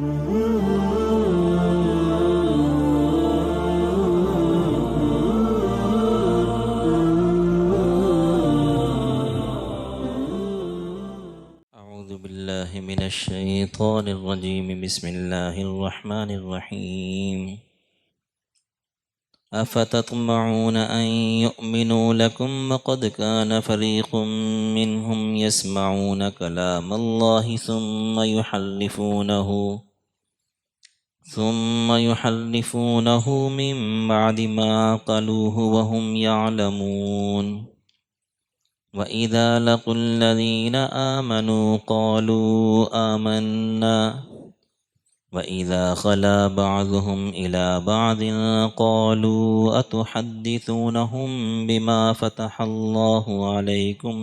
أعوذ بالله من الشيطان الرجيم. بسم الله الرحمن الرحيم. أفتطمعون أن يؤمنوا لكم وقد كان فريق منهم يسمعون كلام الله ثم يحرفونه من بعد ما عقلوه وهم يعلمون. وَإِذَا لَقُوا الَّذِينَ آمَنُوا قَالُوا آمَنَّا وَإِذَا خَلَا بَعْضُهُمْ إِلَى بَعْضٍ قَالُوا أَتُحَدِّثُونَهُم بِمَا فَتَحَ اللَّهُ عَلَيْكُمْ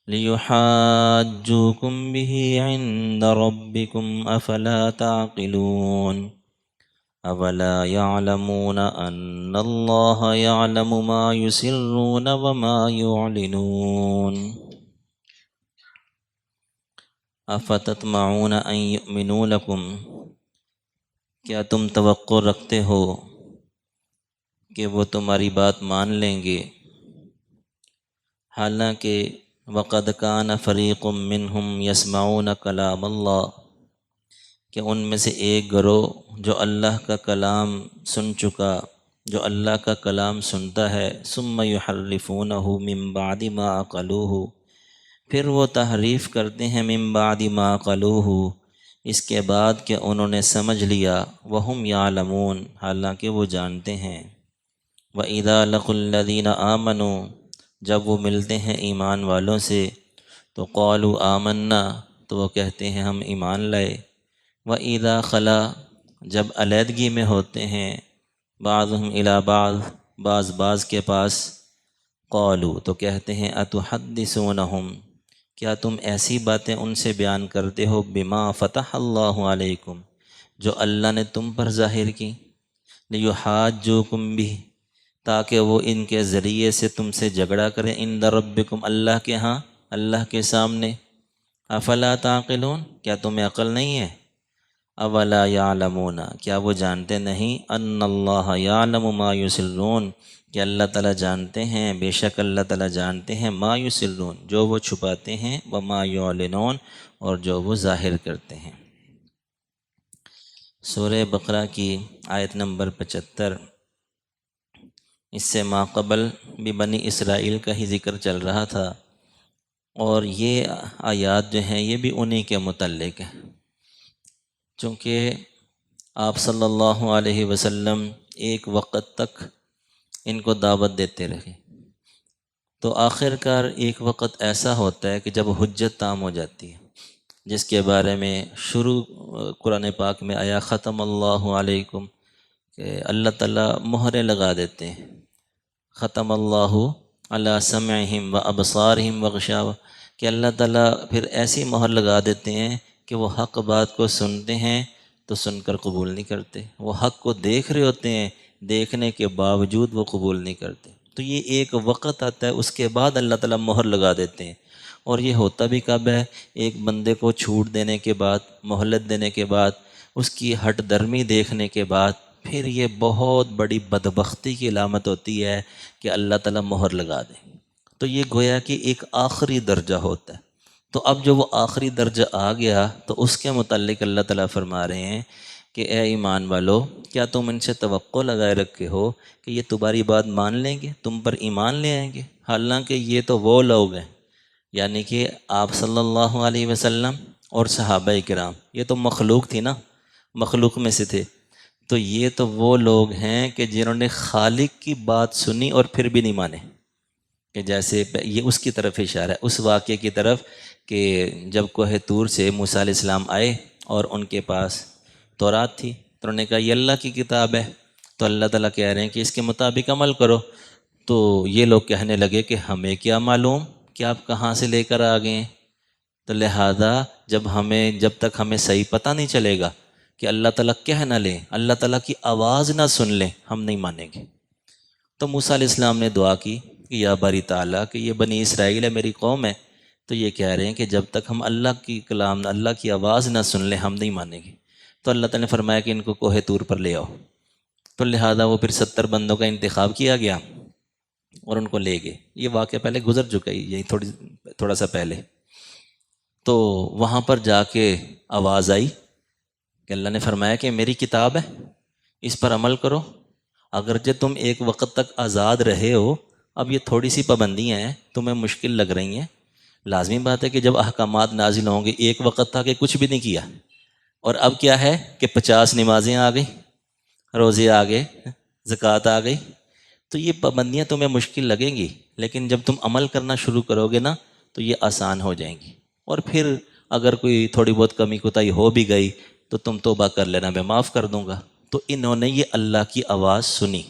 لِيُحَاجُّوكُمْ بِهِ عِندَ رَبِّكُمْ أَفَلَا تَعْقِلُونَ. أَوَلَا يَعْلَمُونَ أَنَّ اللَّهَ يَعْلَمُ مَا يُسِرُّونَ وَمَا يُعْلِنُونَ. أَفَتَطْمَعُونَ أَن يُؤْمِنُوا لَكُمْ، کیا تم توقع رکھتے ہو کہ وہ تمہاری بات مان لیں گے، حالانکہ وَقَدْ كَانَ فَرِيقٌ مِّنْهُمْ يَسْمَعُونَ كَلَامَ اللَّهِ، کہ ان میں سے ایک گروہ جو اللہ کا کلام سن چکا، جو اللہ کا کلام سنتا ہے، ثم یحرفونہ من بعد ما عقلوہ، پھر وہ تحریف کرتے ہیں من بعد ما عقلوہ، اس کے بعد کہ انہوں نے سمجھ لیا، وہم یعلمون، حالانکہ وہ جانتے ہیں۔ وَإِذَا لَقُوا الَّذِينَ آمَنُوا، جب وہ ملتے ہیں ایمان والوں سے تو قالوا آمنا، تو وہ کہتے ہیں ہم ایمان لائے۔ وَإِذَا خَلَا، جب علیحدگی میں ہوتے ہیں، بعضهم الی بعض کے پاس، قالوا، تو کہتے ہیں اتحدثونہم، کیا تم ایسی باتیں ان سے بیان کرتے ہو، بما فتح اللہ علیکم، جو اللہ نے تم پر ظاہر کی، لیحاجوکم بہ، تاکہ وہ ان کے ذریعے سے تم سے جھگڑا کریں، عند ربکم، اللہ کے ہاں، اللہ کے سامنے۔ افلا تعقلون، کیا تمہیں عقل نہیں ہے؟ اولا یعلمون، کیا وہ جانتے نہیں، ان اللہ یعلم ما یسرون، کہ اللہ تعالیٰ جانتے ہیں، بے شک اللہ تعالیٰ جانتے ہیں، ما یسرون، جو وہ چھپاتے ہیں، وما یعلنون، اور جو وہ ظاہر کرتے ہیں۔ سورہ بقرہ کی آیت نمبر 75، اس سے ماقبل بھی بنی اسرائیل کا ہی ذکر چل رہا تھا، اور یہ آیات جو ہیں یہ بھی انہی کے متعلق ہیں، چونکہ آپ صلی اللہ علیہ وسلم ایک وقت تک ان کو دعوت دیتے رہے، تو آخر کار ایک وقت ایسا ہوتا ہے کہ جب حجت تام ہو جاتی ہے، جس کے بارے میں شروع قرآن پاک میں آیا ختم اللہ علیکم، کہ اللہ تعالیٰ مہریں لگا دیتے ہیں، ختم اللہ علی سمعہم و ابصارہم و غشاوہ، کہ اللہ تعالیٰ پھر ایسی مہر لگا دیتے ہیں کہ وہ حق بات کو سنتے ہیں تو سن کر قبول نہیں کرتے، وہ حق کو دیکھ رہے ہوتے ہیں، دیکھنے کے باوجود وہ قبول نہیں کرتے۔ تو یہ ایک وقت آتا ہے، اس کے بعد اللہ تعالیٰ مہر لگا دیتے ہیں، اور یہ ہوتا بھی کب ہے؟ ایک بندے کو چھوٹ دینے کے بعد، مہلت دینے کے بعد، اس کی ہٹ درمی دیکھنے کے بعد، پھر یہ بہت بڑی بدبختی کی علامت ہوتی ہے کہ اللہ تعالیٰ مہر لگا دے۔ تو یہ گویا کہ ایک آخری درجہ ہوتا ہے۔ تو اب جو وہ آخری درجہ آ گیا تو اس کے متعلق اللہ تعالیٰ فرما رہے ہیں کہ اے ایمان والو، کیا تم ان سے توقع لگائے رکھے ہو کہ یہ تمہاری بات مان لیں گے، تم پر ایمان لے آئیں گے؟ حالانکہ یہ تو وہ لوگ ہیں، یعنی کہ آپ صلی اللہ علیہ وسلم اور صحابہ کرام، یہ تو مخلوق تھی نا، مخلوق میں سے تھے، تو یہ تو وہ لوگ ہیں کہ جنہوں نے خالق کی بات سنی اور پھر بھی نہیں مانے، کہ جیسے یہ اس کی طرف اشارہ ہے، اس واقعے کی طرف کہ جب کوہ طور سے موسیٰ علیہ السلام آئے اور ان کے پاس تورات تھی، تو انہوں نے کہا یہ اللہ کی کتاب ہے، تو اللہ تعالیٰ کہہ رہے ہیں کہ اس کے مطابق عمل کرو، تو یہ لوگ کہنے لگے کہ ہمیں کیا معلوم کہ آپ کہاں سے لے کر آ گئے ہیں، تو لہذا جب تک ہمیں صحیح پتہ نہیں چلے گا کہ اللہ تعالیٰ کہہ نہ لیں، اللہ تعالیٰ کی آواز نہ سن لیں، ہم نہیں مانیں گے۔ تو موسیٰ علیہ السلام نے دعا کی کہ یا باری تعالیٰ، کہ یہ بنی اسرائیل ہے، میری قوم ہے، تو یہ کہہ رہے ہیں کہ جب تک ہم اللہ کی کلام، اللہ کی آواز نہ سن لیں ہم نہیں مانیں گے۔ تو اللہ تعالیٰ نے فرمایا کہ ان کو کوہ طور پر لے آؤ، تو لہذا وہ پھر 70 بندوں کا انتخاب کیا گیا اور ان کو لے گئے۔ یہ واقعہ پہلے گزر چکا ہے، یہی تھوڑا سا پہلے۔ تو وہاں پر جا کے آواز آئی کہ اللہ نے فرمایا کہ میری کتاب ہے، اس پر عمل کرو، اگرچہ تم ایک وقت تک آزاد رہے ہو، اب یہ تھوڑی سی پابندیاں ہیں تمہیں مشکل لگ رہی ہیں، لازمی بات ہے کہ جب احکامات نازل ہوں گے، ایک وقت تھا کہ کچھ بھی نہیں کیا، اور اب کیا ہے کہ 50 نمازیں آ گئی، روزے آ گئے، زکوٰۃ آ گئی، تو یہ پابندیاں تمہیں مشکل لگیں گی، لیکن جب تم عمل کرنا شروع کرو گے نا تو یہ آسان ہو جائیں گی، اور پھر اگر کوئی تھوڑی بہت کمی کوتاہی ہو بھی گئی تو تم توبہ کر لینا، میں معاف کر دوں گا۔ تو انہوں نے یہ اللہ کی آواز سنی،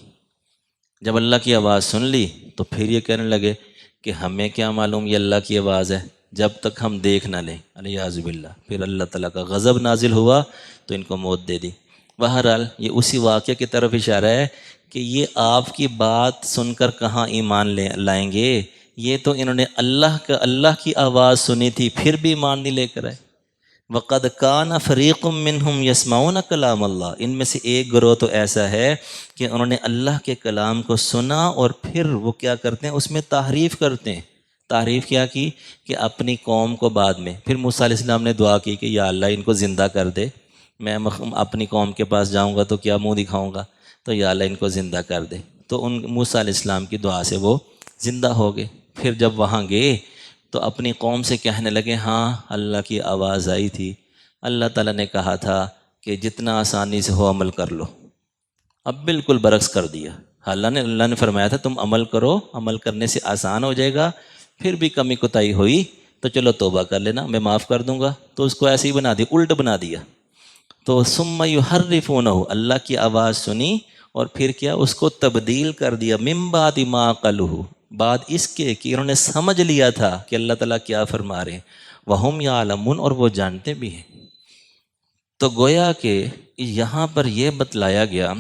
جب اللہ کی آواز سن لی تو پھر یہ کہنے لگے کہ ہمیں کیا معلوم یہ اللہ کی آواز ہے، جب تک ہم دیکھ نہ لیں، الیاذ باللہ۔ پھر اللہ تعالیٰ کا غضب نازل ہوا تو ان کو موت دے دی۔ بہرحال یہ اسی واقعے کی طرف اشارہ ہے کہ یہ آپ کی بات سن کر کہاں ایمان لائیں گے، یہ تو انہوں نے اللہ کی آواز سنی تھی پھر بھی ایمان نہیں لے کر آئے۔ وَقَدْ كَانَ فَرِيقٌ مِّنْهُمْ يَسْمَعُونَ كَلَامَ اللَّهِ، ان میں سے ایک گروہ تو ایسا ہے کہ انہوں نے اللہ کے کلام کو سنا اور پھر وہ کیا کرتے ہیں، اس میں تحریف کرتے ہیں۔ تحریف کیا کی کہ اپنی قوم کو بعد میں، پھر موسیٰ علیہ السلام نے دعا کی کہ یا اللہ ان کو زندہ کر دے، میں اپنی قوم کے پاس جاؤں گا تو کیا منہ دکھاؤں گا، تو یا اللہ ان کو زندہ کر دے۔ تو ان موسیٰ علیہ السلام کی دعا سے وہ زندہ ہو گئے۔ پھر جب وہاں گئے تو اپنی قوم سے کہنے لگے ہاں اللہ کی آواز آئی تھی، اللہ تعالیٰ نے کہا تھا کہ جتنا آسانی سے ہو عمل کر لو، اب بالکل برعکس کر دیا۔ اللہ نے فرمایا تھا تم عمل کرو، عمل کرنے سے آسان ہو جائے گا، پھر بھی کمی کوتاہی ہوئی تو چلو توبہ کر لینا، میں معاف کر دوں گا، تو اس کو ایسے ہی بنا دیا، الٹ بنا دیا۔ تو ثم یحرفونہ، اللہ کی آواز سنی اور پھر کیا، اس کو تبدیل کر دیا، من بعد ما عقلوہ، بعد اس کے کہ انہوں نے سمجھ لیا تھا کہ اللہ تعالیٰ کیا فرما رہے ہیں، وہم یعلمون، اور وہ جانتے بھی ہیں۔ تو گویا کہ یہاں پر یہ بتلایا گیا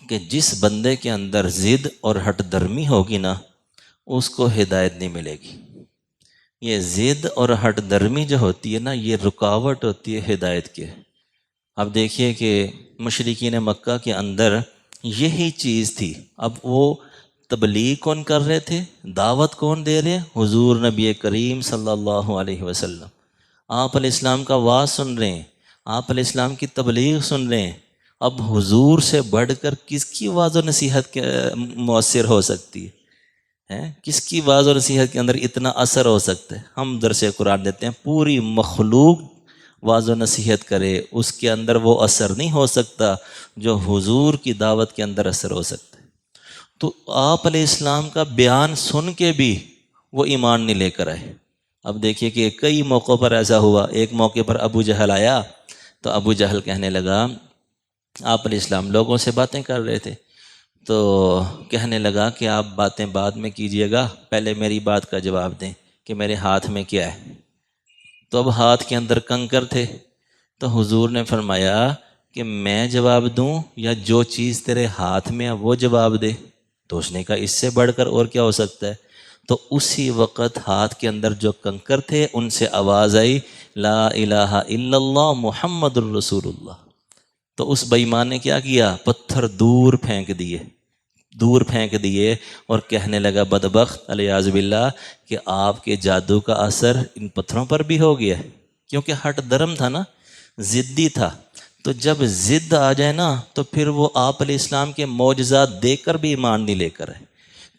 کہ جس بندے کے اندر ضد اور ہٹ درمی ہوگی نا، اس کو ہدایت نہیں ملے گی۔ یہ ضد اور ہٹ درمی جو ہوتی ہے نا، یہ رکاوٹ ہوتی ہے ہدایت کے۔ اب دیکھیے کہ مشرکین مکہ کے اندر یہی چیز تھی، اب وہ تبلیغ کون کر رہے تھے، دعوت کون دے رہے، حضور نبی کریم صلی اللہ علیہ وسلم۔ آپ علیہ السلام کا واعظ سن رہے ہیں، آپ علیہ السلام کی تبلیغ سن رہے ہیں۔ اب حضور سے بڑھ کر کس کی واعظ و نصیحت مؤثر ہو سکتی ہے؟ کس کی واعظ و نصیحت کے اندر اتنا اثر ہو سکتا ہے؟ ہم درس قرآن دیتے ہیں، پوری مخلوق واعظ و نصیحت کرے، اس کے اندر وہ اثر نہیں ہو سکتا جو حضور کی دعوت کے اندر اثر ہو سکتا ہے۔ تو آپ علیہ السلام کا بیان سن کے بھی وہ ایمان نہیں لے کر آئے۔ اب دیکھیے کہ کئی موقعوں پر ایسا ہوا۔ ایک موقع پر ابو جہل آیا تو ابو جہل کہنے لگا، آپ علیہ السلام لوگوں سے باتیں کر رہے تھے تو کہنے لگا کہ آپ باتیں بعد میں کیجئے گا، پہلے میری بات کا جواب دیں کہ میرے ہاتھ میں کیا ہے۔ تو اب ہاتھ کے اندر کنکر تھے، تو حضور نے فرمایا کہ میں جواب دوں یا جو چیز تیرے ہاتھ میں ہے وہ جواب دے؟ تو اس نے کہا اس سے بڑھ کر اور کیا ہو سکتا ہے؟ تو اسی وقت ہاتھ کے اندر جو کنکر تھے ان سے آواز آئی، لا الہ الا اللہ محمد الرسول اللہ۔ تو اس بے ایمان نے کیا کیا، پتھر دور پھینک دیے اور کہنے لگا بدبخت الیاذ باللہ کہ آپ کے جادو کا اثر ان پتھروں پر بھی ہو گیا، کیونکہ ہٹ درم تھا نا، ضدی تھا۔ تو جب ضد آ جائے نا تو پھر وہ آپ علیہ السلام کے معجزات دیکھ کر بھی ایمان نہیں لے کر آئے۔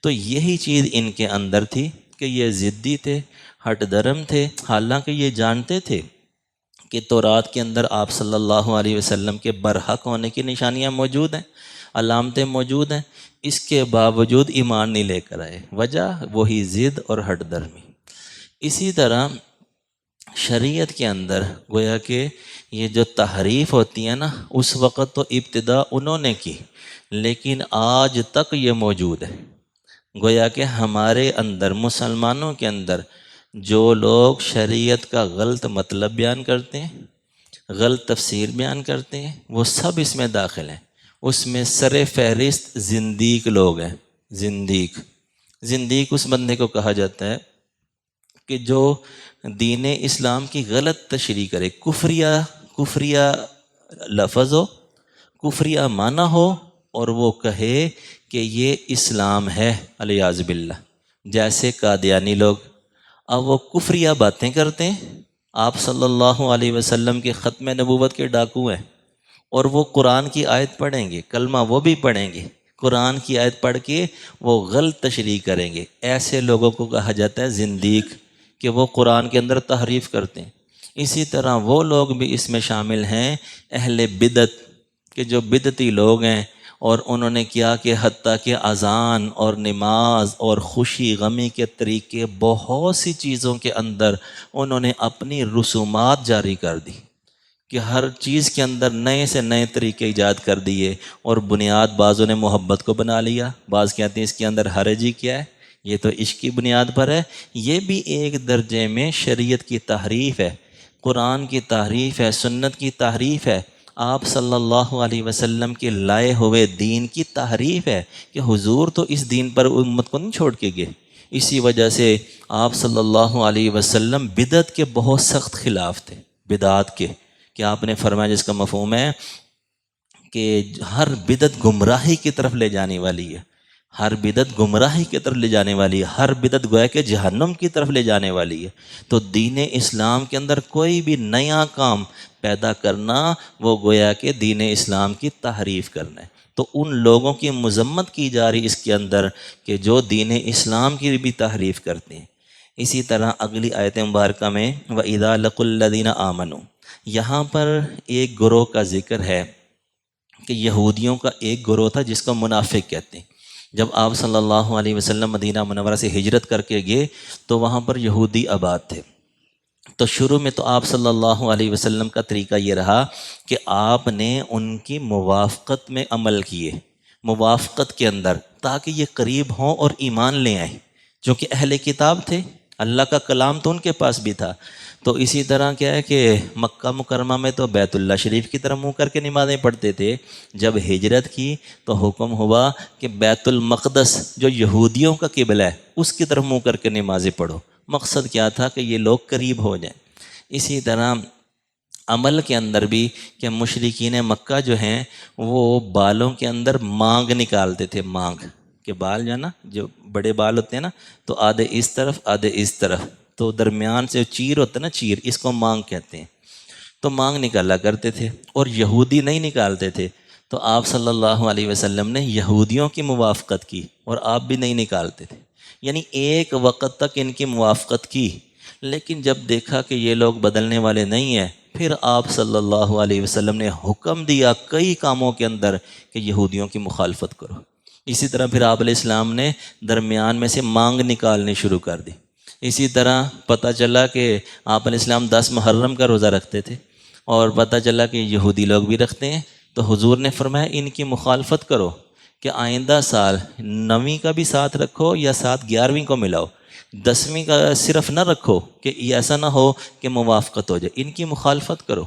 تو یہی چیز ان کے اندر تھی کہ یہ ضدی تھے، ہٹ درم تھے، حالانکہ یہ جانتے تھے کہ تورات کے اندر آپ صلی اللہ علیہ وسلم کے برحق ہونے کی نشانیاں موجود ہیں، علامتیں موجود ہیں، اس کے باوجود ایمان نہیں لے کر آئے۔ وجہ وہی ضد اور ہٹ درمی۔ اسی طرح شریعت کے اندر گویا کہ یہ جو تحریف ہوتی ہے نا، اس وقت تو ابتدا انہوں نے کی، لیکن آج تک یہ موجود ہے۔ گویا کہ ہمارے اندر، مسلمانوں کے اندر جو لوگ شریعت کا غلط مطلب بیان کرتے ہیں، غلط تفسیر بیان کرتے ہیں، وہ سب اس میں داخل ہیں۔ اس میں سر فہرست زندیق لوگ ہیں۔ زندیق اس بندے کو کہا جاتا ہے کہ جو دین اسلام کی غلط تشریح کرے، کفریہ لفظ ہو، کفریہ معنی ہو، اور وہ کہے کہ یہ اسلام ہے، علیاذ باللہ، جیسے قادیانی لوگ۔ اب وہ کفریہ باتیں کرتے ہیں، آپ صلی اللہ علیہ وسلم کے ختم نبوت کے ڈاکو ہیں، اور وہ قرآن کی آیت پڑھیں گے، کلمہ وہ بھی پڑھیں گے، قرآن کی آیت پڑھ کے وہ غلط تشریح کریں گے۔ ایسے لوگوں کو کہا جاتا ہے زندیق، کہ وہ قرآن کے اندر تحریف کرتے ہیں۔ اسی طرح وہ لوگ بھی اس میں شامل ہیں، اہل بدعت، کہ جو بدعتی لوگ ہیں، اور انہوں نے کیا کہ حتیٰ کہ اذان اور نماز اور خوشی غمی کے طریقے، بہت سی چیزوں کے اندر انہوں نے اپنی رسومات جاری کر دی، کہ ہر چیز کے اندر نئے سے نئے طریقے ایجاد کر دیے، اور بنیاد بعضوں نے محبت کو بنا لیا، بعض کہتے ہیں اس کے اندر حرج ہی کیا ہے، یہ تو عشق کی بنیاد پر ہے۔ یہ بھی ایک درجے میں شریعت کی تحریف ہے، قرآن کی تحریف ہے، سنت کی تحریف ہے، آپ صلی اللہ علیہ وسلم کے لائے ہوئے دین کی تحریف ہے، کہ حضور تو اس دین پر امت کو نہیں چھوڑ کے گئے۔ اسی وجہ سے آپ صلی اللہ علیہ وسلم بدعت کے بہت سخت خلاف تھے، بدعات کے، کہ آپ نے فرمایا جس کا مفہوم ہے کہ ہر بدعت گمراہی کی طرف لے جانے والی ہے، ہر بدعت گمراہی کی طرف لے جانے والی ہے، ہر بدعت گویا کہ جہنم کی طرف لے جانے والی ہے۔ تو دین اسلام کے اندر کوئی بھی نیا کام پیدا کرنا، وہ گویا کہ دین اسلام کی تحریف کرنا ہے۔ تو ان لوگوں کی مذمت کی جا رہی اس کے اندر، کہ جو دین اسلام کی بھی تحریف کرتے ہیں۔ اسی طرح اگلی آیت مبارکہ میں وَإِذَا لَقُوا الَّذِينَ آمَنُوا، یہاں پر ایک گروہ کا ذکر ہے، کہ یہودیوں کا ایک گروہ تھا جس کو منافق کہتے ہیں۔ جب آپ صلی اللہ علیہ وسلم مدینہ منورہ سے ہجرت کر کے گئے تو وہاں پر یہودی آباد تھے۔ تو شروع میں تو آپ صلی اللہ علیہ وسلم کا طریقہ یہ رہا کہ آپ نے ان کی موافقت میں عمل کیے، موافقت کے اندر، تاکہ یہ قریب ہوں اور ایمان لے آئیں، جو کہ اہل کتاب تھے، اللہ کا کلام تو ان کے پاس بھی تھا۔ تو اسی طرح کیا ہے کہ مکہ مکرمہ میں تو بیت اللہ شریف کی طرف منہ کر کے نمازیں پڑھتے تھے، جب ہجرت کی تو حکم ہوا کہ بیت المقدس جو یہودیوں کا قبلہ ہے اس کی طرف منہ کر کے نمازیں پڑھو۔ مقصد کیا تھا کہ یہ لوگ قریب ہو جائیں۔ اسی طرح عمل کے اندر بھی کہ مشرکین مکہ جو ہیں وہ بالوں کے اندر مانگ نکالتے تھے، مانگ کے بال جو ہے نا، جو بڑے بال ہوتے ہیں نا، تو آدھے اس طرف آدھے اس طرف، تو درمیان سے چیر ہوتا ہے نا، چیر، اس کو مانگ کہتے ہیں۔ تو مانگ نکالا کرتے تھے، اور یہودی نہیں نکالتے تھے۔ تو آپ صلی اللہ علیہ وسلم نے یہودیوں کی موافقت کی، اور آپ بھی نہیں نکالتے تھے، یعنی ایک وقت تک ان کی موافقت کی۔ لیکن جب دیکھا کہ یہ لوگ بدلنے والے نہیں ہیں، پھر آپ صلی اللہ علیہ وسلم نے حکم دیا کئی کاموں کے اندر کہ یہودیوں کی مخالفت کرو۔ اسی طرح پھر آپ علیہ السلام نے درمیان میں سے مانگ نکالنی شروع کر دی۔ اسی طرح پتہ چلا کہ آپ علیہ السلام 10 محرم کا روزہ رکھتے تھے، اور پتہ چلا کہ یہودی لوگ بھی رکھتے ہیں، تو حضور نے فرمایا ان کی مخالفت کرو، کہ آئندہ سال 9ویں کا بھی ساتھ رکھو یا ساتھ 11ویں کو ملاؤ، 10ویں کا صرف نہ رکھو، کہ ایسا نہ ہو کہ موافقت ہو جائے، ان کی مخالفت کرو۔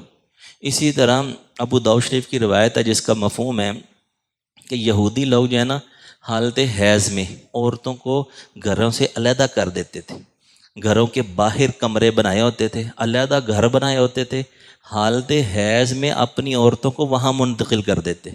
اسی طرح ابو داؤد شریف کی روایت ہے جس کا مفہوم ہے کہ یہودی لوگ جو ہے نا، حالت حیض میں عورتوں کو گھروں سے علیحدہ کر دیتے تھے، گھروں کے باہر کمرے بنائے ہوتے تھے، علیحدہ گھر بنائے ہوتے تھے، حالت حیض میں اپنی عورتوں کو وہاں منتقل کر دیتے۔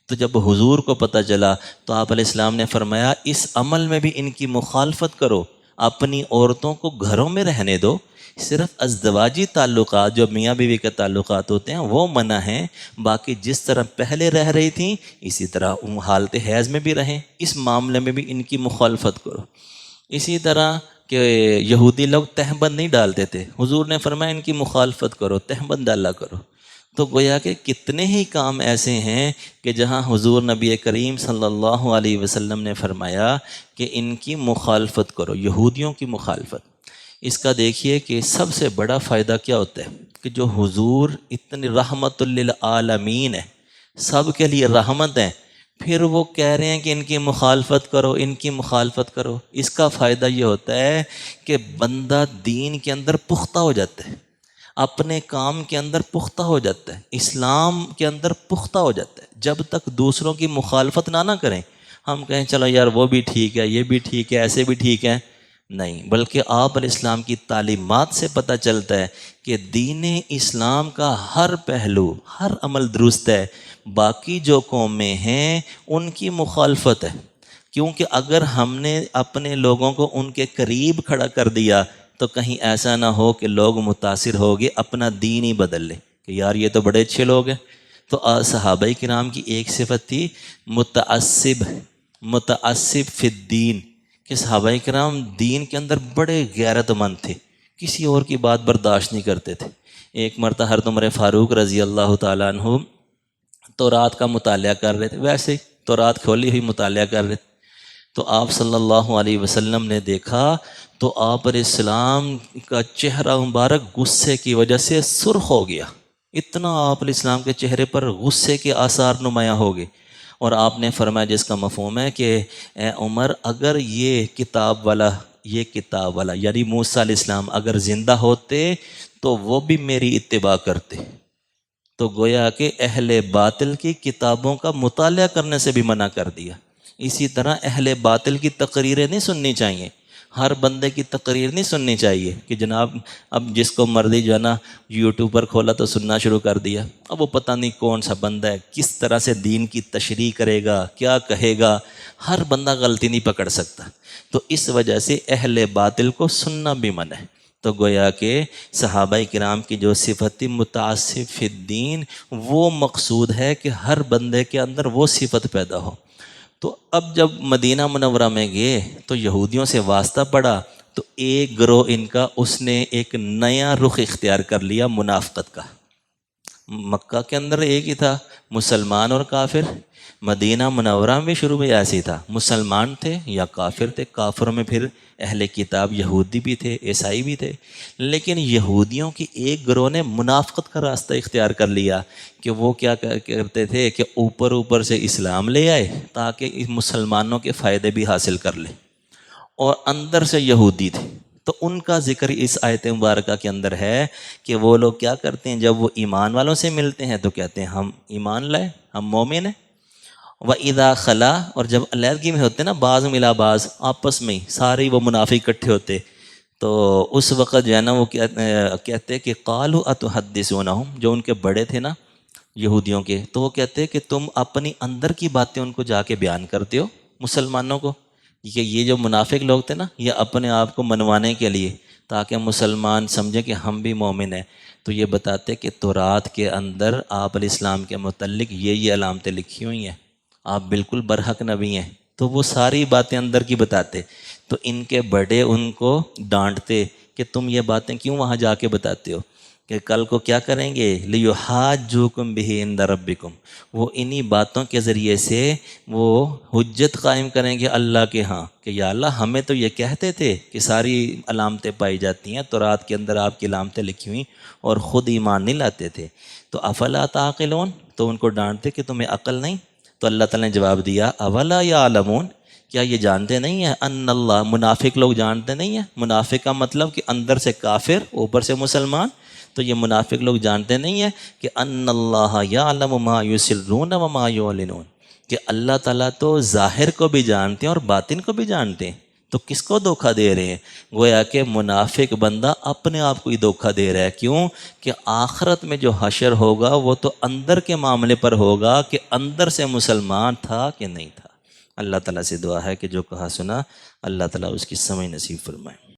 تو جب حضور کو پتہ چلا تو آپ علیہ السلام نے فرمایا اس عمل میں بھی ان کی مخالفت کرو، اپنی عورتوں کو گھروں میں رہنے دو، صرف ازدواجی تعلقات جو میاں بیوی کے تعلقات ہوتے ہیں وہ منع ہیں، باقی جس طرح پہلے رہ رہی تھیں اسی طرح حالت حیض میں بھی رہیں، اس معاملے میں بھی ان کی مخالفت کرو۔ اسی طرح کہ یہودی لوگ تہبند نہیں ڈالتے تھے، حضور نے فرمایا ان کی مخالفت کرو، تہبند ڈالا کرو۔ تو گویا کہ کتنے ہی کام ایسے ہیں کہ جہاں حضور نبی کریم صلی اللہ علیہ وسلم نے فرمایا کہ ان کی مخالفت کرو، یہودیوں کی مخالفت۔ اس کا دیکھیے کہ سب سے بڑا فائدہ کیا ہوتا ہے کہ جو حضور اتنی رحمت للعالمین ہے، سب کے لیے رحمت ہے، پھر وہ کہہ رہے ہیں کہ ان کی مخالفت کرو، ان کی مخالفت کرو۔ اس کا فائدہ یہ ہوتا ہے کہ بندہ دین کے اندر پختہ ہو جاتا ہے، اپنے کام کے اندر پختہ ہو جاتا ہے، اسلام کے اندر پختہ ہو جاتا ہے۔ جب تک دوسروں کی مخالفت نہ کریں، ہم کہیں چلو یار وہ بھی ٹھیک ہے، یہ بھی ٹھیک ہے، ایسے بھی ٹھیک ہے، نہیں، بلکہ آپ علیہ السلام کی تعلیمات سے پتہ چلتا ہے کہ دین اسلام کا ہر پہلو، ہر عمل درست ہے، باقی جو قومیں ہیں ان کی مخالفت ہے۔ کیونکہ اگر ہم نے اپنے لوگوں کو ان کے قریب کھڑا کر دیا تو کہیں ایسا نہ ہو کہ لوگ متاثر ہو گے اپنا دین ہی بدل لے کہ یار یہ تو بڑے اچھے لوگ ہیں۔ تو صحابہ کرام کی ایک صفت تھی متعصب فی الدین، کہ صحابہ کرام دین کے اندر بڑے غیرت مند تھے، کسی اور کی بات برداشت نہیں کرتے تھے۔ ایک مرتبہ حضرت عمر فاروق رضی اللہ تعالیٰ عنہ تورات کا مطالعہ کر رہے تھے، ویسے ہی تورات کھولی ہوئی مطالعہ کر رہے تھے، تو آپ صلی اللہ علیہ وسلم نے دیکھا تو آپ علیہ السلام کا چہرہ مبارک غصے کی وجہ سے سرخ ہو گیا، اتنا آپ علیہ السلام کے چہرے پر غصے کے آثار نمایاں ہو گئے۔ اور آپ نے فرمایا، جس کا مفہوم ہے کہ اے عمر، اگر یہ کتاب والا یعنی موسیٰ علیہ السلام اگر زندہ ہوتے تو وہ بھی میری اتباع کرتے۔ تو گویا کہ اہل باطل کی کتابوں کا مطالعہ کرنے سے بھی منع کر دیا۔ اسی طرح اہل باطل کی تقریریں نہیں سننی چاہیے، ہر بندے کی تقریر نہیں سننی چاہیے کہ جناب اب جس کو مرضی جو ہے نا یوٹیوب پر کھولا تو سننا شروع کر دیا، اب وہ پتہ نہیں کون سا بندہ ہے، کس طرح سے دین کی تشریح کرے گا، کیا کہے گا، ہر بندہ غلطی نہیں پکڑ سکتا۔ تو اس وجہ سے اہل باطل کو سننا بھی منع ہے۔ تو گویا کہ صحابہ کرام کی جو صفت تھی متعصب فی الدین، وہ مقصود ہے کہ ہر بندے کے اندر وہ صفت پیدا ہو۔ تو اب جب مدینہ منورہ میں گئے تو یہودیوں سے واسطہ پڑا، تو ایک گروہ ان کا اس نے ایک نیا رخ اختیار کر لیا منافقت کا۔ مکہ کے اندر ایک ہی تھا، مسلمان اور کافر۔ مدینہ منورہ میں شروع میں ایسے ہی تھا، مسلمان تھے یا کافر تھے، کافروں میں پھر اہل کتاب یہودی بھی تھے، عیسائی بھی تھے۔ لیکن یہودیوں کی ایک گروہ نے منافقت کا راستہ اختیار کر لیا کہ وہ کیا کرتے تھے کہ اوپر سے اسلام لے آئے تاکہ مسلمانوں کے فائدے بھی حاصل کر لیں، اور اندر سے یہودی تھے۔ تو ان کا ذکر اس آیت مبارکہ کے اندر ہے کہ وہ لوگ کیا کرتے ہیں، جب وہ ایمان والوں سے ملتے ہیں تو کہتے ہیں ہم ایمان لائے، ہم مومن ہیں۔ وَإِذَا خَلَا، اور جب علیحدگی میں ہوتے نا، بعض ملا بعض، آپس میں ہی سارے وہ منافق اکٹھے ہوتے، تو اس وقت جو ہے نا وہ کہتے کہ قَالُوا أَتُحَدِّثُونَهُمْ، جو ان کے بڑے تھے نا یہودیوں کے، تو وہ کہتے کہ تم اپنی اندر کی باتیں ان کو جا کے بیان کرتے ہو مسلمانوں کو، کہ یہ جو منافق لوگ تھے نا، یہ اپنے آپ کو منوانے کے لیے تاکہ مسلمان سمجھیں کہ ہم بھی مومن ہیں، تو یہ بتاتے کہ تورات کے اندر آپ علیہ السلام کے متعلق یہ علامتیں لکھی ہوئی ہیں، آپ بالکل برحق نبی ہیں۔ تو وہ ساری باتیں اندر کی بتاتے، تو ان کے بڑے ان کو ڈانٹتے کہ تم یہ باتیں کیوں وہاں جا کے بتاتے ہو، کہ کل کو کیا کریں گے، لِيُحَاجُّوكُمْ بِهِ عِندَ رَبِّكُمْ، وہ انہی باتوں کے ذریعے سے وہ حجت قائم کریں گے اللہ کے ہاں کہ یا اللہ ہمیں تو یہ کہتے تھے کہ ساری علامتیں پائی جاتی ہیں تورات کے اندر، آپ کی علامتیں لکھی ہوئیں، اور خود ایمان نہیں لاتے تھے، تو افلا تعقلون، تو ان کو ڈانٹتے کہ تمہیں عقل نہیں۔ تو اللہ تعالیٰ نے جواب دیا اولا یعلمون، کیا یہ جانتے نہیں ہیں، ان اللہ، منافق لوگ جانتے نہیں ہیں، منافق کا مطلب کہ اندر سے کافر اوپر سے مسلمان، تو یہ منافق لوگ جانتے نہیں ہیں کہ ان اللہ یعلم ما یسرون وما یعلنون، کہ اللہ تعالیٰ تو ظاہر کو بھی جانتے ہیں اور باطن کو بھی جانتے ہیں، تو کس کو دھوکہ دے رہے ہیں؟ گویا کہ منافق بندہ اپنے آپ کو ہی دھوکہ دے رہا ہے۔ کیوں؟ کہ آخرت میں جو حشر ہوگا وہ تو اندر کے معاملے پر ہوگا کہ اندر سے مسلمان تھا کہ نہیں تھا۔ اللہ تعالیٰ سے دعا ہے کہ جو کہا سنا اللہ تعالیٰ اس کی سمجھ نصیب فرمائے۔